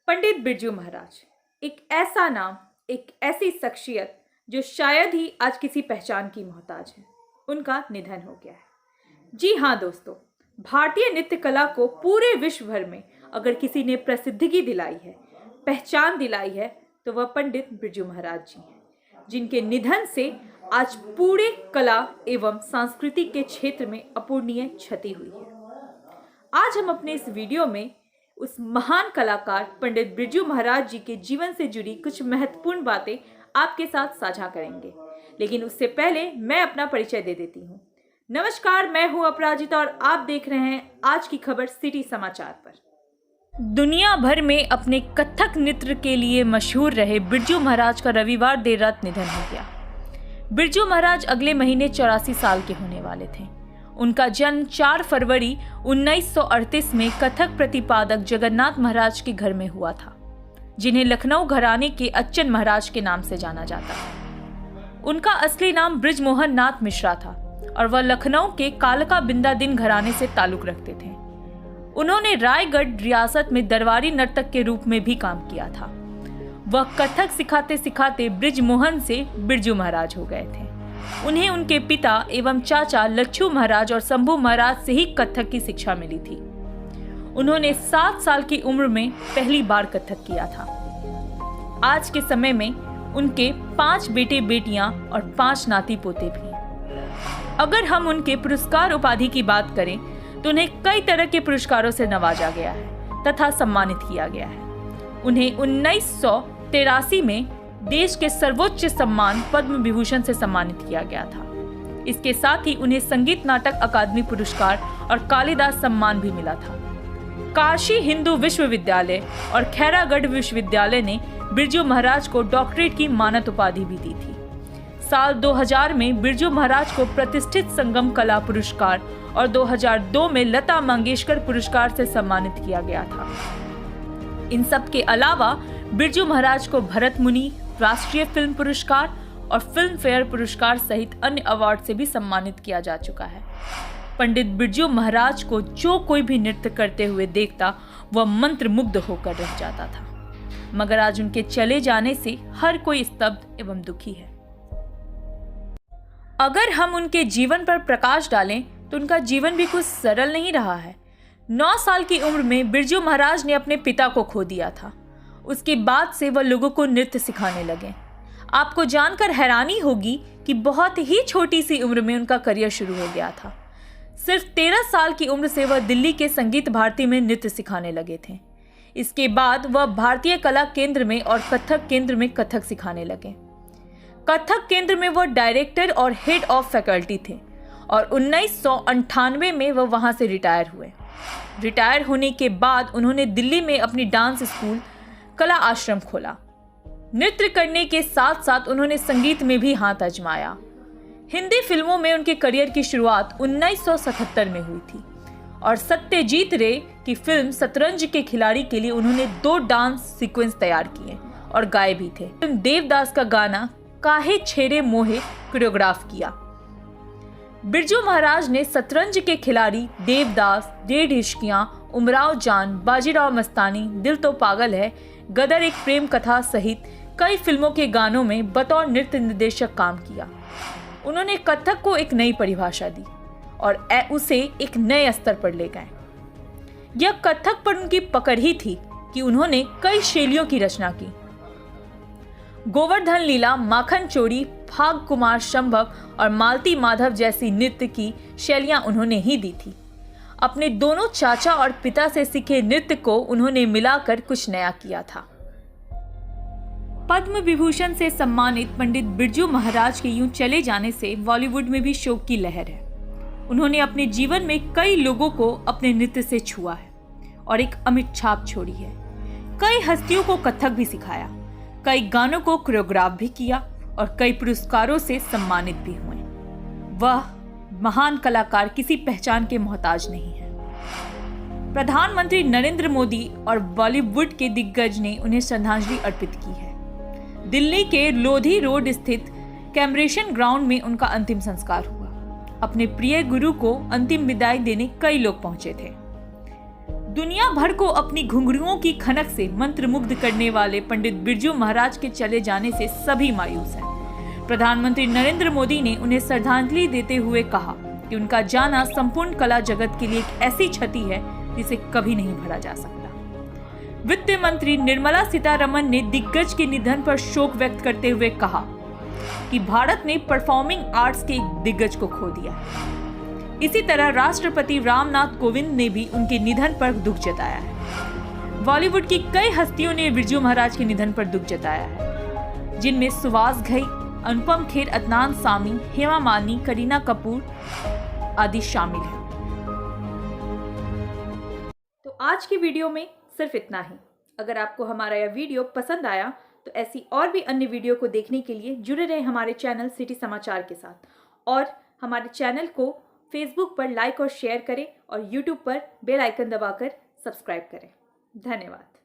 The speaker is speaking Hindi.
पंडित बिरजू महाराज एक ऐसा नाम, एक ऐसी शख्सियत जो शायद ही आज किसी पहचान की मोहताज है। उनका निधन हो गया है। जी हाँ दोस्तों, भारतीय नृत्य कला को पूरे विश्व भर में अगर किसी ने प्रसिद्धि दिलाई है, पहचान दिलाई है, तो वह पंडित बिरजू महाराज जी हैं, जिनके निधन से आज पूरे कला एवं संस्कृति के क्षेत्र में अपूरणीय क्षति हुई है। आज हम अपने इस वीडियो में उस महान कलाकार पंडित बिरजू महाराज जी के जीवन से जुड़ी कुछ महत्वपूर्ण बातें आपके साथ साझा करेंगे। लेकिन उससे पहले मैं अपना परिचय दे देती हूँ। नमस्कार, मैं हूँ अपराजिता और आप देख रहे हैं आज की खबर सिटी समाचार पर। दुनिया भर में अपने कथक नृत्य के लिए मशहूर रहे बिरजू महाराज का रविवार देर रात निधन हो गया। बिरजू महाराज अगले महीने 84 साल के होने वाले थे। उनका जन्म 4 फरवरी 1938 में कथक प्रतिपादक जगन्नाथ महाराज के घर में हुआ था, जिन्हें लखनऊ घराने के अच्छन महाराज के नाम से जाना जाता है। उनका असली नाम बृजमोहन नाथ मिश्रा था और वह लखनऊ के कालका बिंदादिन घराने से ताल्लुक रखते थे। उन्होंने रायगढ़ रियासत में दरबारी नर्तक के रूप में भी काम किया था। वह कथक सिखाते सिखाते बृजमोहन से बिरजू महाराज हो गए थे। उन्हें उनके पिता एवं चाचा लच्छू महाराज और शंभू महाराज से ही कथक की शिक्षा मिली थी। उन्होंने 7 साल की उम्र में पहली बार कथक किया था। आज के समय में उनके 5 बेटे बेटियां और 5 नाती पोते भी। अगर हम उनके पुरस्कार उपाधि की बात करें तो उन्हें कई तरह के पुरस्कारों से नवाजा गया है तथा सम्मानित किया गया है। उन्हें 1983 में देश के सर्वोच्च सम्मान पद्म विभूषण से सम्मानित किया गया था। इसके साथ ही उन्हें संगीत नाटक अकादमी पुरस्कार और कालिदास सम्मान भी मिला था। काशी हिंदू विश्वविद्यालय और खैरागढ़ विश्वविद्यालय ने बिरजू महाराज को डॉक्टरेट की मानद उपाधि भी दी थी। साल 2000 में बिरजू महाराज को प्रतिष्ठित संगम कला पुरस्कार और 2002 में लता मंगेशकर पुरस्कार से सम्मानित किया गया था। इन सब के अलावा बिरजू महाराज को भरत मुनि, राष्ट्रीय फिल्म पुरस्कार और फिल्म फेयर पुरस्कार सहित अन्य अवार्ड से भी सम्मानित किया जा चुका है। पंडित बिरजू महाराज को जो कोई भी नृत्य करते हुए देखता वह मंत्रमुग्ध होकर रह जाता था। मगर आज उनके चले जाने से हर कोई स्तब्ध एवं दुखी है। अगर हम उनके जीवन पर प्रकाश डालें तो उनका जीवन भी कुछ सरल नहीं रहा है। 9 साल की उम्र में बिरजू महाराज ने अपने पिता को खो दिया था। उसके बाद से वह लोगों को नृत्य सिखाने लगे। आपको जानकर हैरानी होगी कि बहुत ही छोटी सी उम्र में उनका करियर शुरू हो गया था। सिर्फ 13 साल की उम्र से वह दिल्ली के संगीत भारती में नृत्य सिखाने लगे थे। इसके बाद वह भारतीय कला केंद्र में और कथक केंद्र में कथक सिखाने लगे। कथक केंद्र में वह डायरेक्टर और हेड ऑफ फैकल्टी थे और 1998 में वह वहां से रिटायर हुए। रिटायर होने के बाद उन्होंने दिल्ली में अपनी डांस स्कूल कला आश्रम खोला। नृत्य करने के साथ साथ उन्होंने संगीत में भी हाथ आजमाया। हिंदी फिल्मों में उनके करियर की शुरुआत 1977 में हुई थी और सत्यजीत रे की फिल्म शतरंज के खिलाड़ी के लिए उन्होंने 2 डांस सीक्वेंस तैयार किए और गाए भी थे। फिल्म देवदास का गाना काहे छेड़े मोहे कोरियोग्राफ किया। बिरजू महाराज ने शतरंज के खिलाड़ी, देवदास, 1.5 इश्कियां, उमराव जान, बाजीराव मस्तानी, दिल तो पागल है, गदर एक प्रेम कथा सहित कई फिल्मों के गानों में बतौर नृत्य निर्देशक काम किया। उन्होंने कथक को एक नई परिभाषा दी और उसे एक नए स्तर पर ले गए। यह कथक पर उनकी पकड़ ही थी कि उन्होंने कई शैलियों की रचना की। गोवर्धन लीला, माखन चोरी, फाग कुमार संभव और मालती माधव जैसी नृत्य की शैलियां उन्होंने ही दी थी। अपने दोनों चाचा और पिता से सीखे नृत्य को उन्होंने मिलाकर कुछ नया किया था। पद्म विभूषण से सम्मानित पंडित बिरजू महाराज के यूं चले जाने से बॉलीवुड में भी शोक की लहर है। उन्होंने अपने जीवन में कई लोगों को अपने नृत्य से छुआ है और एक अमिट छाप छोड़ी है। कई हस्तियों को कथक भी सिखाया, कई गानों को कोरियोग्राफ भी किया और कई पुरस्कारों से सम्मानित भी हुए। वह महान कलाकार किसी पहचान के मोहताज नहीं है। प्रधानमंत्री नरेंद्र मोदी और बॉलीवुड के दिग्गज ने उन्हें श्रद्धांजलि अर्पित की है। दिल्ली के लोधी रोड स्थित कैमरेशन ग्राउंड में उनका अंतिम संस्कार हुआ। अपने प्रिय गुरु को अंतिम विदाई देने कई लोग पहुंचे थे। दुनिया भर को अपनी घुंघरुओं की खनक से मंत्रमुग्ध करने वाले पंडित बिरजू महाराज के चले जाने से सभी मायूस हैं। प्रधानमंत्री नरेंद्र मोदी ने उन्हें श्रद्धांजलि देते हुए कहा कि उनका जाना संपूर्ण कला जगत के लिए एक ऐसी क्षति है जिसे कभी नहीं भरा जा सकता। वित्त मंत्री निर्मला सीतारमण ने दिग्गज के निधन पर शोक व्यक्त करते हुए कहा कि भारत ने परफॉर्मिंग आर्ट्स के एक दिग्गज को खो दिया है। इसी तरह राष्ट्रपति रामनाथ कोविंद ने भी उनके निधन पर दुख जताया है। बॉलीवुड की कई हस्तियों ने बिरजू महाराज के निधन पर दुख जताया है, जिनमें सुहास घई, अनुपम खेर, अदनान सामी, हेमा मालिनी, करीना कपूर आदि शामिल हैं। तो आज की वीडियो में सिर्फ इतना ही। अगर आपको हमारा यह वीडियो पसंद आया तो ऐसी और भी अन्य वीडियो को देखने के लिए जुड़े रहें हमारे चैनल सिटी समाचार के साथ, और हमारे चैनल को फेसबुक पर लाइक और शेयर करें और यूट्यूब पर बेल आइकन दबाकर सब्सक्राइब करें। धन्यवाद।